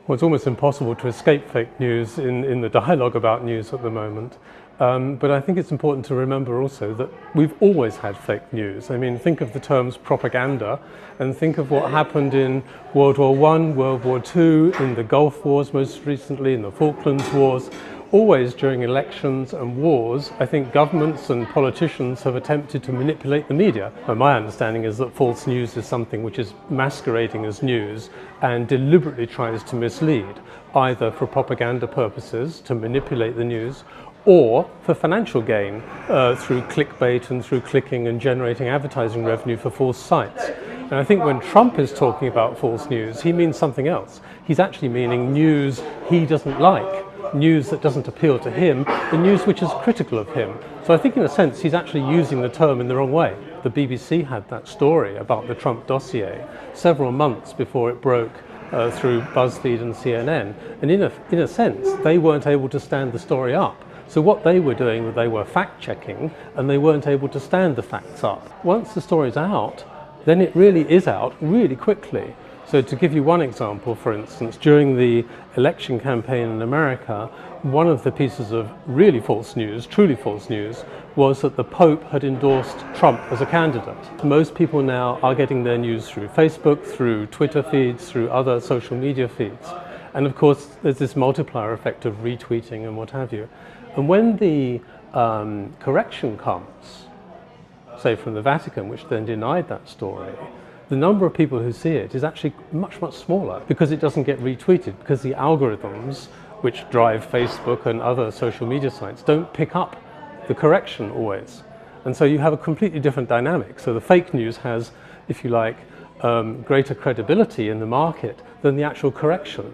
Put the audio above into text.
Well, it's almost impossible to escape fake news in the dialogue about news at the moment. But I think it's important to remember also that we've always had fake news. I mean, think of the terms propaganda and think of what happened in World War I, World War II, in the Gulf Wars most recently, in the Falklands Wars. Always during elections and wars, I think governments and politicians have attempted to manipulate the media. And my understanding is that false news is something which is masquerading as news and deliberately tries to mislead, either for propaganda purposes, to manipulate the news, or for financial gain through clickbait and through clicking and generating advertising revenue for false sites. And I think when Trump is talking about false news, he means something else. He's actually meaning news he doesn't like, news that doesn't appeal to him, the news which is critical of him. So I think in a sense he's actually using the term in the wrong way. The BBC had that story about the Trump dossier several months before it broke through BuzzFeed and CNN. And in a sense, they weren't able to stand the story up. So what they were doing, they were fact-checking, and they weren't able to stand the facts up. Once the story's out, then it really is out really quickly. So to give you one example, for instance, during the election campaign in America, one of the pieces of really false news, truly false news, was that the Pope had endorsed Trump as a candidate. Most people now are getting their news through Facebook, through Twitter feeds, through other social media feeds. And of course, there's this multiplier effect of retweeting and what have you. And when the correction comes, say from the Vatican, which then denied that story, the number of people who see it is actually much, much smaller because it doesn't get retweeted, because the algorithms which drive Facebook and other social media sites don't pick up the correction always. And so you have a completely different dynamic. So the fake news has, if you like, greater credibility in the market than the actual correction.